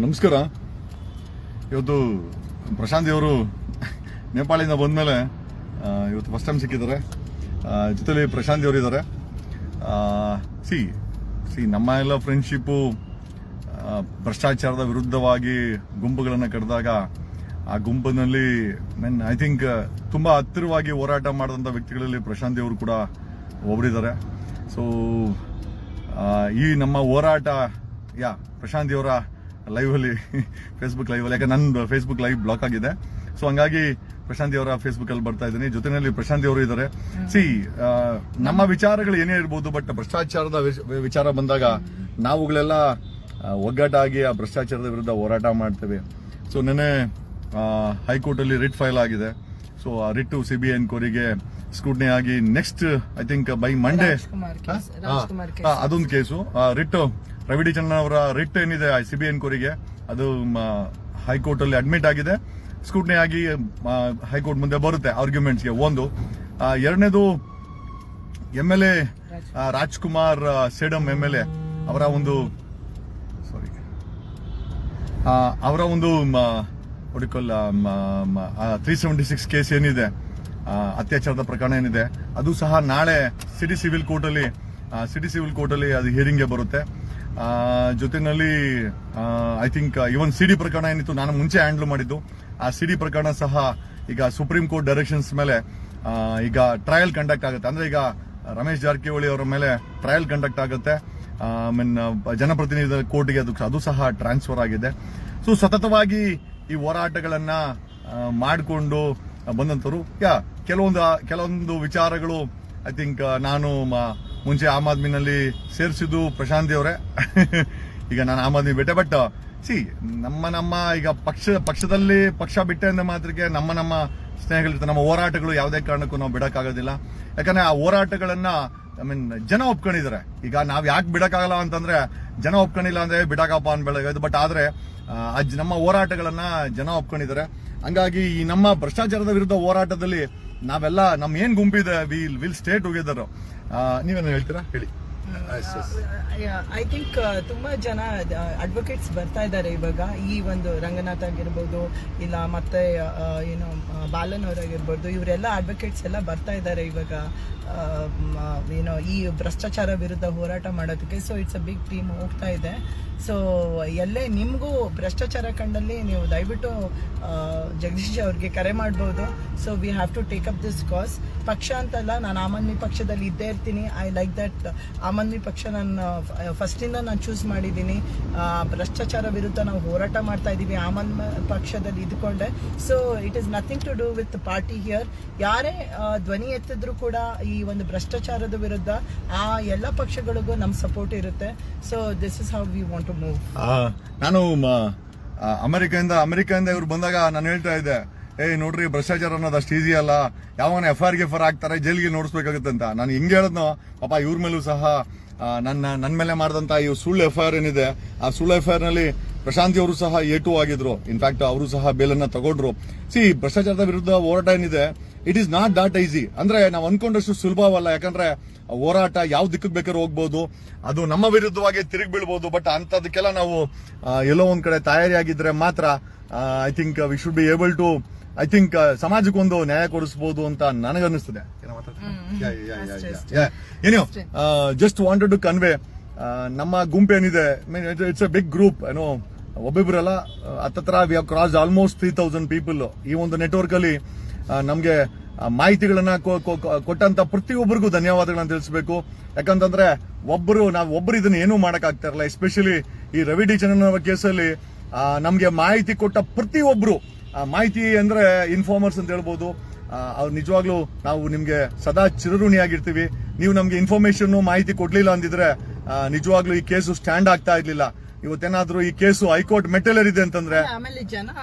ನಮಸ್ಕಾರ. ಇವತ್ತು ಪ್ರಶಾಂತ್ ಅವರು ನೇಪಾಳಿಂದ ಬಂದಮೇಲೆ ಇವತ್ತು ಫಸ್ಟ್ ಟೈಮ್ ಸಿಕ್ಕಿದ್ದಾರೆ. ಜೊತೆಲಿ ಪ್ರಶಾಂತ್ ಅವರು ಇದ್ದಾರೆ. ಸಿ ನಮ್ಮ ಎಲ್ಲ ಫ್ರೆಂಡ್ಶಿಪ್ಪು ಭ್ರಷ್ಟಾಚಾರದ ವಿರುದ್ಧವಾಗಿ ಗುಂಪುಗಳನ್ನು ಕರೆದಾಗ ಆ ಗುಂಪಿನಲ್ಲಿ ಐ ಥಿಂಕ್ ತುಂಬಾ ಹತ್ತಿರವಾಗಿ ಹೋರಾಟ ಮಾಡಿದಂಥ ವ್ಯಕ್ತಿಗಳಲ್ಲಿ ಪ್ರಶಾಂತ್ ಅವರು ಕೂಡ ಒಬ್ಬರಿದ್ದಾರೆ. ಸೊ ಈ ನಮ್ಮ ಹೋರಾಟ ಪ್ರಶಾಂತ್ ಅವರ ಲೈವಲ್ಲಿ ಫೇಸ್ಬುಕ್ ಲೈವಲ್ಲಿ, ಯಾಕೆ ನನ್ನ ಫೇಸ್ಬುಕ್ ಲೈವ್ ಬ್ಲಾಕ್ ಆಗಿದೆ. ಸೊ ಹಂಗಾಗಿ ಪ್ರಶಾಂತ್ ಅವರ ಫೇಸ್ಬುಕ್ ಅಲ್ಲಿ ಬರ್ತಾ ಇದ್ದೀನಿ. ಜೊತೆಯಲ್ಲಿ ಪ್ರಶಾಂತ್ ಅವರು ಇದ್ದಾರೆ. ನಮ್ಮ ವಿಚಾರಗಳು ಏನೇ ಇರ್ಬೋದು, ಬಟ್ ಭ್ರಷ್ಟಾಚಾರದ ವಿಚಾರ ಬಂದಾಗ ನಾವುಗಳೆಲ್ಲ ಒಗ್ಗಟ್ಟಾಗಿ ಆ ಭ್ರಷ್ಟಾಚಾರದ ವಿರುದ್ಧ ಹೋರಾಟ ಮಾಡ್ತೇವೆ. ಸೊ ನೆನ್ನೆ ಹೈಕೋರ್ಟ್ ಅಲ್ಲಿ ರಿಟ್ ಫೈಲ್ ಆಗಿದೆ. ಸೊ ಆ ರಿಟ್ ಸಿಬಿಐ ಎನ್ಕ್ವೈರಿಗೆ ಸ್ಕ್ರೂಟ್ನಿ ಆಗಿ next I think by Monday ಅದೊಂದು ಕೇಸು ರಿಟ್ ರವಿ ಣನವರ ರಿಟ್ ಏನಿದೆ ಸಿಬಿಐ ಎನ್ಕ್ವೈರಿಗೆ ಅದು ಹೈಕೋರ್ಟ್ ಅಲ್ಲಿ ಅಡ್ಮಿಟ್ ಆಗಿದೆ. ಸ್ಕ್ರೂಟ್ನಿ ಆಗಿ ಹೈಕೋರ್ಟ್ ಮುಂದೆ ಬರುತ್ತೆ ಆರ್ಗ್ಯುಮೆಂಟ್ಸ್ಗೆ. ಒಂದು ಎರಡನೇದು MLA ರಾಜ್ಕುಮಾರ್ ಸೇಡಂ MLA ಅವರ ಒಂದು 376 ಕೇಸ್ ಏನಿದೆ, ಅತ್ಯಾಚಾರದ ಪ್ರಕರಣ ಏನಿದೆ, ಅದು ಸಹ ನಾಳೆ ಸಿಟಿ ಸಿವಿಲ್ ಕೋರ್ಟ್ ಅಲ್ಲಿ ಅದು ಹಿಯರಿಂಗ್ಗೆ ಬರುತ್ತೆ. ಜೊತೆನಲ್ಲಿ ಐ ಥಿಂಕ್ ಇವನ್ ಸಿಡಿ ಪ್ರಕರಣ ಏನಿತ್ತು, ನಾನು ಮುಂಚೆ ಹ್ಯಾಂಡಲ್ ಮಾಡಿದ್ದು, ಆ ಸಿಡಿ ಪ್ರಕರಣ ಸಹ ಈಗ ಸುಪ್ರೀಂ ಕೋರ್ಟ್ ಡೈರೆಕ್ಷನ್ಸ್ ಮೇಲೆ ಈಗ ಟ್ರಯಲ್ ಕಂಡಕ್ಟ್ ಆಗುತ್ತೆ. ಅಂದ್ರೆ ಈಗ ರಮೇಶ್ ಜಾರಕಿಹೊಳಿ ಅವರ ಮೇಲೆ ಟ್ರಯಲ್ ಕಂಡಕ್ಟ್ ಆಗುತ್ತೆ. ಜನಪ್ರತಿನಿಧಿ ಕೋರ್ಟ್ಗೆ ಅದು ಸಹ ಟ್ರಾನ್ಸ್ಫರ್ ಆಗಿದೆ. ಸೊ ಸತತವಾಗಿ ಈ ಹೋರಾಟಗಳನ್ನ ಮಾಡಿಕೊಂಡು ಬಂದಂತರು ಕೆಲವೊಂದು ವಿಚಾರಗಳು ಐ ಥಿಂಕ್ ನಾನು ಮುಂಚೆ ಆಮ್ ಆದ್ಮಿನಲ್ಲಿ ಸೇರಿಸಿದ್ದು ಪ್ರಶಾಂತ್ ಅವರೇ. ಈಗ ನಾನು ಆಮ್ ಆದ್ಮಿ ಬಿಟ್ಟೆ. ಬಟ್ ನಮ್ಮ ಈಗ ಪಕ್ಷದಲ್ಲಿ ಪಕ್ಷ ಬಿಟ್ಟೆ ಅಂದ ಮಾತ್ರಕ್ಕೆ ನಮ್ಮ ಸ್ನೇಹಗಳಿರ್ತವೆ. ನಮ್ಮ ಹೋರಾಟಗಳು ಯಾವುದೇ ಕಾರಣಕ್ಕೂ ನಾವು ಬಿಡಕ್ಕಾಗೋದಿಲ್ಲ. ಯಾಕಂದ್ರೆ ಆ ಹೋರಾಟಗಳನ್ನ ಜನ ಒಪ್ಕೊಂಡಿದ್ದಾರೆ. ಈಗ ನಾವ್ ಯಾಕೆ ಬಿಡಕ್ಕಾಗಲ್ಲ ಅಂತಂದ್ರೆ ಜನ ಒಪ್ಕೊಂಡಿಲ್ಲ ಅಂದ್ರೆ ಬಿಡಕಪ್ಪ ಅನ್ಬೇಡ. ಬಟ್ ಆದ್ರೆ ನಮ್ಮ ಹೋರಾಟಗಳನ್ನ ಜನ ಒಪ್ಕೊಂಡಿದ್ದಾರೆ. ಹಂಗಾಗಿ ಈ ನಮ್ಮ ಭ್ರಷ್ಟಾಚಾರದ ವಿರುದ್ಧ ಹೋರಾಟದಲ್ಲಿ ನಾವೆಲ್ಲ ನಮ್ಮ ಏನ್ ಗುಂಪಿದೆ ವಿಲ್ ಸ್ಟೇ ಟುಗೆದರ್. ನೀವೇನು ಹೇಳ್ತೀರಾ ಹೇಳಿ. ಐ ಥಿಂಕ್ ತುಂಬಾ ಜನ ಅಡ್ವೊಕೇಟ್ಸ್ ಬರ್ತಾ ಇದ್ದಾರೆ ಇವಾಗ. ಈ ಒಂದು ರಂಗನಾಥ್ ಆಗಿರ್ಬೋದು, ಇಲ್ಲ ಮತ್ತೆ ಏನು ಬಾಲನ್ ಅವರಾಗಿರ್ಬೋದು, ಇವರೆಲ್ಲ ಅಡ್ವೊಕೇಟ್ಸ್ ಎಲ್ಲ ಬರ್ತಾ ಇದ್ದಾರೆ ಇವಾಗ ಏನೋ ಈ ಭ್ರಷ್ಟಾಚಾರ ವಿರುದ್ಧ ಹೋರಾಟ ಮಾಡೋದಕ್ಕೆ. So it's a big team ಹೋಗ್ತಾ ಇದೆ. ಸೊ ಎಲ್ಲೇ ನಿಮಗೂ ಭ್ರಷ್ಟಾಚಾರ ಕಂಡಲ್ಲಿ ನೀವು ದಯವಿಟ್ಟು ಜಗದೀಶ್ ಅವ್ರಿಗೆ ಕರೆ ಮಾಡ್ಬೋದು. So we have to take up this cause. ಪಕ್ಷ ಅಂತಲ್ಲ, ನಾನು ಆಮ್ ಆದ್ಮಿ ಪಕ್ಷದಲ್ಲಿ ಇದ್ದೇ ಇರ್ತೀನಿ. I like that. Aam Aadmi ಪಕ್ಷ ನಾನು ಫಸ್ಟಿಂದ ನಾನು ಚೂಸ್ ಮಾಡಿದ್ದೀನಿ. ಭ್ರಷ್ಟಾಚಾರ ವಿರುದ್ಧ ನಾವು ಹೋರಾಟ ಮಾಡ್ತಾ ಇದ್ದೀವಿ ಆಮ್ ಆದ್ಮಿ ಪಕ್ಷದಲ್ಲಿ ಇದ್ಕೊಂಡೆ. So it is nothing to do with party here. ಯಾರೇ ಧ್ವನಿ ಎತ್ತಿದ್ರು ಕೂಡ ಈ ಒಂದು ಭ್ರಷ್ಟಾಚಾರದ ವಿರುದ್ಧ ಆ ಎಲ್ಲ ಪಕ್ಷಗಳಿಗೂ ನಮ್ಮ ಸಪೋರ್ಟ್ ಇರುತ್ತೆ. So this is how we want to move. ನಾನು ಅಮೆರಿಕದಿಂದ ಇವ್ರು ಬಂದಾಗ ನಾನು ಹೇಳ್ತಾ ಇದ್ದೆ, ನೋಡ್ರಿ ಭ್ರಷ್ಟಾಚಾರ ಅನ್ನೋದು ಅಷ್ಟು ಈಸಿ ಅಲ್ಲ, ಯಾವನ FIR ಹಾಕ್ತಾರೆ, ಜೈಲಿಗೆ ನೋಡಿಸ್ಬೇಕಾಗುತ್ತೆ ಅಂತ. ನಾನು ಹಿಂಗೆ ಹೇಳದ್ನೋ ಪಾಪ ಇವ್ರ ಮೇಲೂ ಸಹ ನನ್ನ ಮೇಲೆ ಮಾಡಿದಂತ ಈ ಸುಳ್ಳು FIR ಏನಿದೆ, ಆ ಸುಳ್ಳು FIR ನಲ್ಲಿ ಪ್ರಶಾಂತಿ ಅವರು ಸಹ A2 ಆಗಿದ್ರು. ಇನ್ಫ್ಯಾಕ್ಟ್ ಅವರು ಸಹ ಬೇಲನ್ನ ತಗೊಂಡ್ರು. ಭ್ರಷ್ಟಾಚಾರದ ವಿರುದ್ಧ ಹೋರಾಟ ಏನಿದೆ, it is not that easy. ಅಂದ್ರೆ ನಾವು ಅನ್ಕೊಂಡಷ್ಟು ಸುಲಭವಲ್ಲ. ಯಾಕಂದ್ರೆ ಹೋರಾಟ ಯಾವ ದಿಕ್ಕಕ್ಕೆ ಬೇಕಾದ್ರೂ ಹೋಗ್ಬೋದು, ಅದು ನಮ್ಮ ವಿರುದ್ಧವಾಗಿ ತಿರುಗಿ ಬೀಳ್ಬೋದು. ಬಟ್ ಅಂತದಕ್ಕೆಲ್ಲ ನಾವು ಎಲ್ಲೋ ಒಂದ್ ಕಡೆ ತಯಾರಿಯಾಗಿದ್ರೆ ಮಾತ್ರ I think we should be able to ಸಮಾಜಕ್ಕೊಂದು ನ್ಯಾಯ ಕೊಡಿಸಬಹುದು ಅಂತ ನನಗನ್ನಿಸ್ತದೆ. ಏನೋ ಜಸ್ಟ್ ವಾಂಟೆಡ್ ಟು ಕನ್ವೆ ನಮ್ಮ ಗುಂಪೇನಿದೆ, ಇಟ್ಸ್ ಅ ಬಿಗ್ ಗ್ರೂಪ್. ಏನೋ ಒಬ್ಬೊಬ್ಬರಲ್ಲ, ಹತ್ತತ್ರ we have cross almost 3000 people. ಈ ಒಂದು ನೆಟ್ವರ್ಕ್ ಅಲ್ಲಿ ನಮ್ಗೆ ಮಾಹಿತಿಗಳನ್ನ ಕೊಟ್ಟಂತ ಪ್ರತಿಯೊಬ್ಬರಿಗೂ ಧನ್ಯವಾದಗಳನ್ನ ತಿಳಿಸಬೇಕು. ಯಾಕಂತಂದ್ರೆ ನಾವು ಒಬ್ಬರು ಇದನ್ನ ಏನೂ ಮಾಡಕ್ ಆಗ್ತಾ ಇರಲ್ಲ. ಎಸ್ಪೆಷಲಿ ಈ ರವಿ ಣನವರ ಕೇಸಲ್ಲಿ ನಮ್ಗೆ ಮಾಹಿತಿ ಕೊಟ್ಟ ಪ್ರತಿಯೊಬ್ರು, ಮಾಹಿತಿ ಅಂದ್ರೆ ಇನ್ಫಾರ್ಮರ್ಸ್ ಅಂತ ಹೇಳ್ಬೋದು, ಅವ್ರು ನಿಜವಾಗ್ಲೂ ನಾವು ನಿಮ್ಗೆ ಸದಾ ಚಿರಋಣಿಯಾಗಿರ್ತೀವಿ. ನೀವು ನಮ್ಗೆ ಇನ್ಫಾರ್ಮೇಶನ್ ಮಾಹಿತಿ ಕೊಡ್ಲಿಲ್ಲ ಅಂದಿದ್ರೆ ನಿಜವಾಗ್ಲೂ ಈ ಕೇಸು ಸ್ಟ್ಯಾಂಡ್ ಆಗ್ತಾ ಇರ್ಲಿಲ್ಲ. ಇವತ್ತೇನಾದ್ರೂ ಈ ಕೇಸು ಹೈಕೋರ್ಟ್ ಮೆಟ್ಟಲೇರಿದೆ ಅಂತಂದ್ರೆ ಆಮೇಲೆ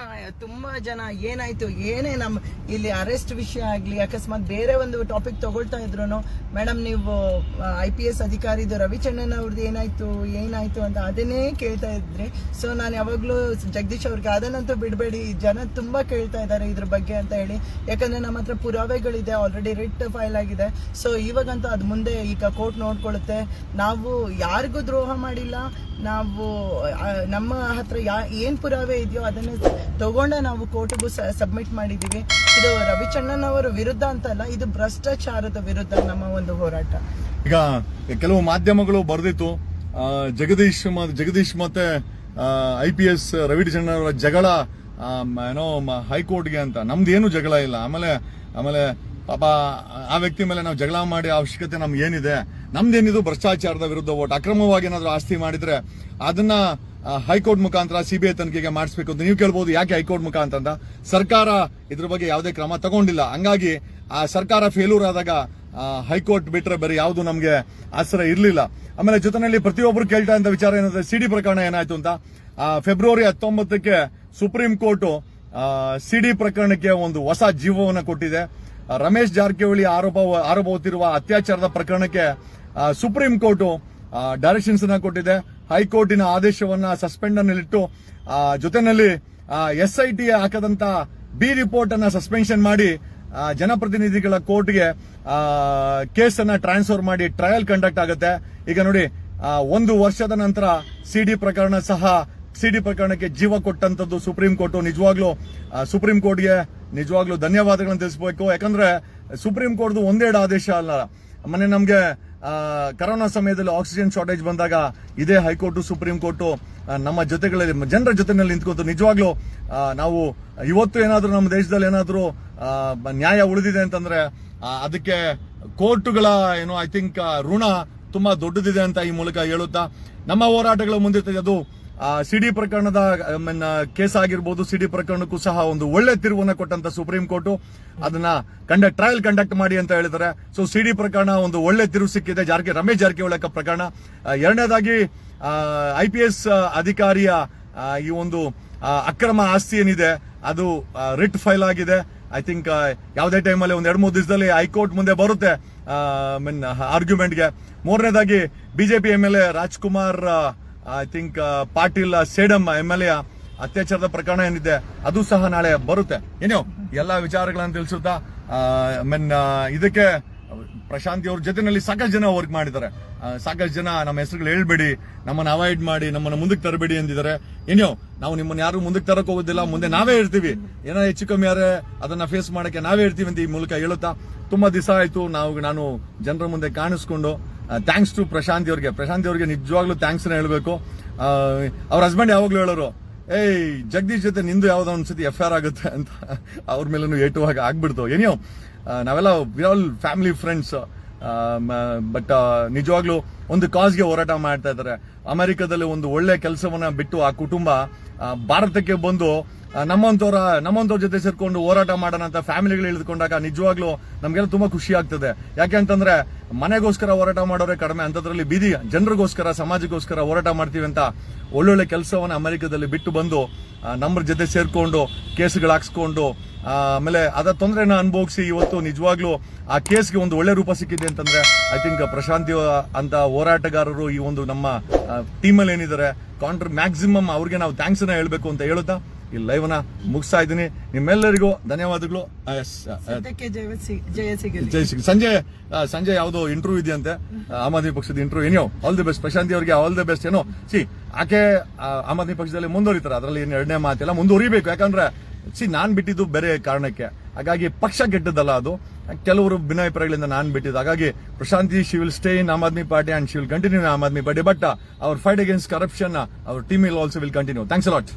ತುಂಬಾ ಜನ ಏನಾಯ್ತು ಏನೇ ನಮ್ ಇಲ್ಲಿ ಅರೆಸ್ಟ್ ವಿಷಯ ಆಗ್ಲಿ, ಅಕಸ್ಮಾತ್ ಬೇರೆ ಒಂದು ಟಾಪಿಕ್ ತಗೊಳ್ತಾ ಇದ್ರು, ಮೇಡಮ್ ನೀವು IPS ಅಧಿಕಾರಿದು ರವಿ ಣನವರ ಅವ್ರದ್ದು ಏನಾಯ್ತು ಅಂತ ಅದನ್ನೇ ಕೇಳ್ತಾ ಇದ್ರಿ. ಸೊ ನಾನು ಯಾವಾಗ್ಲೂ ಜಗದೀಶ್ ಅವ್ರಿಗೆ ಅದನ್ನಂತೂ ಬಿಡಬೇಡಿ, ಜನ ತುಂಬಾ ಕೇಳ್ತಾ ಇದ್ದಾರೆ ಇದ್ರ ಬಗ್ಗೆ ಅಂತ ಹೇಳಿ. ಯಾಕಂದ್ರೆ ನಮ್ಮ ಹತ್ರ ಪುರಾವೆಗಳಿದೆ, ಆಲ್ರೆಡಿ ರಿಟ್ ಫೈಲ್ ಆಗಿದೆ. ಸೊ ಇವಾಗಂತೂ ಅದ್ ಮುಂದೆ ಈಗ ಕೋರ್ಟ್ ನೋಡ್ಕೊಳ್ಳುತ್ತೆ. ನಾವು ಯಾರಿಗೂ ದ್ರೋಹ ಮಾಡಿಲ್ಲ, ನಾವು ನಮ್ಮ ಹತ್ರ ಏನ್ ಪುರಾವೆ ಇದೆಯೋ ಅದನ್ನ ತಗೊಂಡ ನಾವು ಕೋರ್ಟ್ಗೂ ಸಬ್ಮಿಟ್ ಮಾಡಿದೀವಿ. ಇದು ರವಿಚಂದ್ರನ್ ವಿರುದ್ಧ ಅಂತಲ್ಲ, ಇದು ಭ್ರಷ್ಟಾಚಾರದ ವಿರುದ್ಧ ನಮ್ಮ ಒಂದು ಹೋರಾಟ. ಈಗ ಕೆಲವು ಮಾಧ್ಯಮಗಳು ಬರೆದಿತ್ತು ಜಗದೀಶ್ ಮತ್ತೆ IPS ರವಿಚಂದ್ರನ್ ಅವರ ಜಗಳ ಏನೋ ಹೈಕೋರ್ಟ್ಗೆ ಅಂತ. ನಮ್ದೇನು ಜಗಳ ಇಲ್ಲ. ಆಮೇಲೆ ಪಾಪ ಆ ವ್ಯಕ್ತಿ ಮೇಲೆ ನಾವು ಜಗಳ ಮಾಡಿ ಅವಶ್ಯಕತೆ ನಮ್ಗೆ ಏನಿದೆ? ನಮ್ದೇನಿದು ಭ್ರಷ್ಟಾಚಾರದ ವಿರುದ್ಧ ಓಟ್. ಅಕ್ರಮವಾಗಿ ಏನಾದ್ರು ಆಸ್ತಿ ಮಾಡಿದ್ರೆ ಅದನ್ನ ಹೈಕೋರ್ಟ್ ಮುಖಾಂತರ CBI ತನಿಖೆಗೆ ಮಾಡಿಸ್ಬೇಕು ಅಂತ ನೀವು ಕೇಳ್ಬೋದು. ಯಾಕೆ ಹೈಕೋರ್ಟ್ ಮುಖಾಂತರ ಅಂತ? ಸರ್ಕಾರ ಇದ್ರ ಬಗ್ಗೆ ಯಾವುದೇ ಕ್ರಮ ತಗೊಂಡಿಲ್ಲ. ಹಂಗಾಗಿ ಆ ಸರ್ಕಾರ ಫೇಲ್ಯೂರ್ ಆದಾಗ ಹೈಕೋರ್ಟ್ ಬಿಟ್ರೆ ಬೇರೆ ಯಾವುದು ನಮ್ಗೆ ಆಶ್ರಯ ಇರ್ಲಿಲ್ಲ. ಆಮೇಲೆ ಜೊತೆನಲ್ಲಿ ಪ್ರತಿಯೊಬ್ಬರು ಕೇಳ್ತಾ ಇದ್ದ ವಿಚಾರ ಏನಂದ್ರೆ CD ಪ್ರಕರಣ ಏನಾಯ್ತು ಅಂತ. ಫೆಬ್ರವರಿ 19ಕ್ಕೆ ಸುಪ್ರೀಂ ಕೋರ್ಟ್ CD ಪ್ರಕರಣಕ್ಕೆ ಒಂದು ಹೊಸ ಜೀವವನ್ನು ಕೊಟ್ಟಿದೆ. ರಮೇಶ್ ಜಾರಕಿಹೊಳಿ ಆರೋಪ ಹೊತ್ತಿರುವ ಅತ್ಯಾಚಾರದ ಪ್ರಕರಣಕ್ಕೆ ಸುಪ್ರೀಂ ಕೋರ್ಟ್ ಡೈರೆಕ್ಷನ್ಸ್ ಅನ್ನ ಕೊಟ್ಟಿದೆ. ಹೈಕೋರ್ಟಿನ ಆದೇಶವನ್ನ ಸಸ್ಪೆಂಡ್ ನಲ್ಲಿಟ್ಟು ಜೊತೆನಲ್ಲಿ SIT ಹಾಕದಂತ B ರಿಪೋರ್ಟ್ ಅನ್ನ ಸಸ್ಪೆನ್ಷನ್ ಮಾಡಿ ಜನಪ್ರತಿನಿಧಿಗಳ ಕೋರ್ಟ್ಗೆ ಕೇಸನ್ನ ಟ್ರಾನ್ಸ್ಫರ್ ಮಾಡಿ ಟ್ರಯಲ್ ಕಂಡಕ್ಟ್ ಆಗುತ್ತೆ. ಈಗ ನೋಡಿ 1 ವರ್ಷದ ನಂತರ CD ಪ್ರಕರಣಕ್ಕೆ ಜೀವ ಕೊಟ್ಟಂತದ್ದು ಸುಪ್ರೀಂ ಕೋರ್ಟ್. ನಿಜವಾಗ್ಲೂ ಸುಪ್ರೀಂ ಕೋರ್ಟ್ಗೆ ನಿಜವಾಗ್ಲೂ ಧನ್ಯವಾದಗಳನ್ನು ತಿಳಿಸಬೇಕು. ಯಾಕಂದ್ರೆ ಸುಪ್ರೀಂ ಕೋರ್ಟ್ ಒಂದೆರಡು ಆದೇಶ ಅಲ್ಲ. ಮೊನ್ನೆ ನಮ್ಗೆ ಕರೋನಾ ಸಮಯದಲ್ಲಿ ಆಕ್ಸಿಜನ್ ಶಾರ್ಟೇಜ್ ಬಂದಾಗ ಇದೇ ಹೈಕೋರ್ಟ್ ಸುಪ್ರೀಂ ಕೋರ್ಟ್ ನಮ್ಮ ಜೊತೆಗಳಲ್ಲಿ ಜನರ ಜೊತೆನಲ್ಲಿ ನಿಂತ್ಕೊತು. ನಿಜವಾಗ್ಲೂ ನಾವು ಇವತ್ತು ಏನಾದ್ರೂ ನಮ್ಮ ದೇಶದಲ್ಲಿ ಏನಾದ್ರೂ ನ್ಯಾಯ ಉಳಿದಿದೆ ಅಂತಂದ್ರೆ ಅದಕ್ಕೆ ಕೋರ್ಟುಗಳ ಏನೋ ಐ ಥಿಂಕ್ ಋಣ ತುಂಬಾ ದೊಡ್ಡದಿದೆ ಅಂತ ಈ ಮೂಲಕ ಹೇಳುತ್ತಾ ನಮ್ಮ ಹೋರಾಟಗಳು ಮುಂದಿರ್ತದೆ. ಅದು CD ಪ್ರಕರಣದ ಕೇಸ್ ಆಗಿರ್ಬೋದು. CD ಪ್ರಕರಣಕ್ಕೂ ಸಹ ಒಂದು ಒಳ್ಳೆ ತಿರುವನ್ನ ಕೊಟ್ಟಂತ ಸುಪ್ರೀಂ ಕೋರ್ಟ್ ಅದನ್ನ ಟ್ರಯಲ್ ಕಂಡಕ್ಟ್ ಮಾಡಿ ಅಂತ ಹೇಳಿದ್ದಾರೆ. ಸೊ CD ಪ್ರಕರಣ ಒಂದು ಒಳ್ಳೆ ತಿರುವು ಸಿಕ್ಕಿದೆ ರಮೇಶ್ ಜಾರಕಿಹೊಳಿ ಪ್ರಕರಣ. ಎರಡನೇದಾಗಿ IPS ಅಧಿಕಾರಿಯ ಈ ಒಂದು ಅಕ್ರಮ ಆಸ್ತಿ ಏನಿದೆ ಅದು ರಿಟ್ ಫೈಲ್ ಆಗಿದೆ. ಐ ಥಿಂಕ್ ಯಾವುದೇ ಟೈಮಲ್ಲಿ ಒಂದ್ 2-3 ದಿವಸದಲ್ಲಿ ಹೈಕೋರ್ಟ್ ಮುಂದೆ ಬರುತ್ತೆ ಆರ್ಗ್ಯುಮೆಂಟ್ಗೆ. ಮೂರನೇದಾಗಿ BJP MLA Rajkumar I think Patil Sedam MLA ಅತ್ಯಾಚಾರದ ಪ್ರಕರಣ ಏನಿದೆ ಅದು ಸಹ ನಾಳೆ ಬರುತ್ತೆ. ಏನೋ ಎಲ್ಲಾ ವಿಚಾರಗಳನ್ನು ತಿಳಿಸುತ್ತಾ ಇದಕ್ಕೆ ಪ್ರಶಾಂತಿ ಅವ್ರ ಜೊತೆನಲ್ಲಿ ಸಾಕಷ್ಟು ಜನ ವರ್ಕ್ ಮಾಡಿದ್ದಾರೆ. ಸಾಕಷ್ಟು ಜನ ನಮ್ಮ ಹೆಸರುಗಳು ಹೇಳ್ಬೇಡಿ, ನಮ್ಮನ್ನ ಅವಾಯ್ಡ್ ಮಾಡಿ, ನಮ್ಮನ್ನ ಮುಂದಕ್ಕೆ ತರಬೇಡಿ ಅಂದಿದ್ದಾರೆ. ಏನೋ ನಾವು ನಿಮ್ಮನ್ನ ಯಾರು ಮುಂದಕ್ಕೆ ತರಕ್ ಹೋಗೋದಿಲ್ಲ, ಮುಂದೆ ನಾವೇ ಇರ್ತೀವಿ. ಏನೋ ಹೆಚ್ಚು ಕಮ್ಮಿ ಯಾರೇ ಅದನ್ನ ಫೇಸ್ ಮಾಡಕ್ಕೆ ನಾವೇ ಇರ್ತೀವಿ ಅಂತ ಈ ಮೂಲಕ ಹೇಳುತ್ತಾ ತುಂಬಾ ದಿವಸ ಆಯ್ತು ನಾನು ಜನರ ಮುಂದೆ ಕಾಣಿಸ್ಕೊಂಡು. ಥ್ಯಾಂಕ್ಸ್ ಟು ಪ್ರಶಾಂತಿ ಅವ್ರಿಗೆ ನಿಜವಾಗ್ಲೂ ಥ್ಯಾಂಕ್ಸ್ ಹೇಳ್ಬೇಕು. ಅವ್ರ ಹಸ್ಬೆಂಡ್ ಯಾವಾಗ್ಲೂ ಹೇಳೋರು, ಜಗದೀಶ್ ಜೊತೆ ನಿಂದು ಯಾವ್ದೋ ಒಂದ್ಸತಿ FIR ಆಗುತ್ತೆ ಅಂತ. ಅವ್ರ ಮೇಲೂ ಏಟುವಾಗ ಆಗ್ಬಿಡ್ತು. ಏನೋ ನಾವೆಲ್ಲ ಆಲ್ ಫ್ಯಾಮಿಲಿ ಫ್ರೆಂಡ್ಸ್. ಬಟ್ ನಿಜವಾಗ್ಲೂ ಒಂದು ಕಾಸ್ಗೆ ಹೋರಾಟ ಮಾಡ್ತಾ ಇದ್ದಾರೆ. ಅಮೆರಿಕದಲ್ಲಿ ಒಂದು ಒಳ್ಳೆ ಕೆಲಸವನ್ನ ಬಿಟ್ಟು ಆ ಕುಟುಂಬ ಭಾರತಕ್ಕೆ ಬಂದು ನಮ್ಮಂತವ್ರ ಜೊತೆ ಸೇರ್ಕೊಂಡು ಹೋರಾಟ ಮಾಡೋಣ ಅಂತ ಫ್ಯಾಮಿಲಿಗಳು ಇಳಿದುಕೊಂಡಾಗ ನಿಜವಾಗ್ಲೂ ನಮ್ಗೆಲ್ಲ ತುಂಬಾ ಖುಷಿ ಆಗ್ತದೆ. ಯಾಕೆ ಅಂತಂದ್ರೆ ಮನೆಗೋಸ್ಕರ ಹೋರಾಟ ಮಾಡೋರೆ ಕಡಿಮೆ, ಅಂತದ್ರಲ್ಲಿ ಬೀದಿ ಜನರಿಗೋಸ್ಕರ ಸಮಾಜಕ್ಕೋಸ್ಕರ ಹೋರಾಟ ಮಾಡ್ತೀವಿ ಅಂತ ಒಳ್ಳೊಳ್ಳೆ ಕೆಲಸವನ್ನ ಅಮೆರಿಕದಲ್ಲಿ ಬಿಟ್ಟು ಬಂದು ನಮ್ಮ ಜೊತೆ ಸೇರ್ಕೊಂಡು ಕೇಸ್ಗಳು ಹಾಕ್ಸ್ಕೊಂಡು ಆಮೇಲೆ ಅದ ತೊಂದರೆನ ಅನುಭವಿಸಿ ಇವತ್ತು ನಿಜವಾಗ್ಲೂ ಆ ಕೇಸ್ಗೆ ಒಂದು ಒಳ್ಳೆ ರೂಪ ಸಿಕ್ಕಿದೆ ಅಂತಂದ್ರೆ ಐ ಥಿಂಕ್ ಪ್ರಶಾಂತಿ ಅಂತ ಹೋರಾಟಗಾರರು ಈ ಒಂದು ನಮ್ಮ ಟೀಮಲ್ಲಿ ಏನಿದ್ದಾರೆ ಮ್ಯಾಕ್ಸಿಮಮ್ ಅವ್ರಿಗೆ ನಾವು ಥ್ಯಾಂಕ್ಸ್ ಅನ್ನ ಹೇಳ್ಬೇಕು ಅಂತ ಹೇಳುತ್ತಾ ಈ ಲೈವ್ ನ ಮುಗಿಸ್ತಾ ಇದ್ದೀನಿ. ನಿಮ್ಮೆಲ್ಲರಿಗೂ ಧನ್ಯವಾದಗಳು. ಸಂಜೆ ಯಾವ್ದೋ ಇಂಟರ್ವ್ಯೂ ಇದೆಯಂತೆ, ಆಮ್ ಆದ್ಮಿ ಪಕ್ಷದ ಇಂಟರ್ವ್ಯೂ. ಏನೋ ಆಲ್ ದಿ ಬೆಸ್ಟ್ ಪ್ರಶಾಂತಿ ಅವರಿಗೆ, ಆಲ್ ದಿ ಬೆಸ್ಟ್. ಏನೋ ಆಕೆ ಆಮ್ ಆದ್ಮಿ ಪಕ್ಷದಲ್ಲಿ ಮುಂದುವರಿತಾರೆ, ಅದರಲ್ಲಿ ಏನು ಎರಡನೇ ಮಾತಿಲ್ಲ, ಮುಂದುವರಿಬೇಕು. ಯಾಕಂದ್ರೆ ನಾನ್ ಬಿಟ್ಟಿದ್ದು ಬೇರೆ ಕಾರಣಕ್ಕೆ, ಹಾಗಾಗಿ ಪಕ್ಷ ಕೆಟ್ಟದಲ್ಲ, ಅದು ಕೆಲವರು ಭಿನ್ನಾಭಿಪ್ರಾಯಗಳಿಂದ ನಾನ್ ಬಿಟ್ಟಿದ್ದು. ಹಾಗಾಗಿ Prashanti she will stay in Aam Aadmi Party and she will continue in Aam Aadmi Party. But our fight against corruption our team will also will continue. Thanks a lot.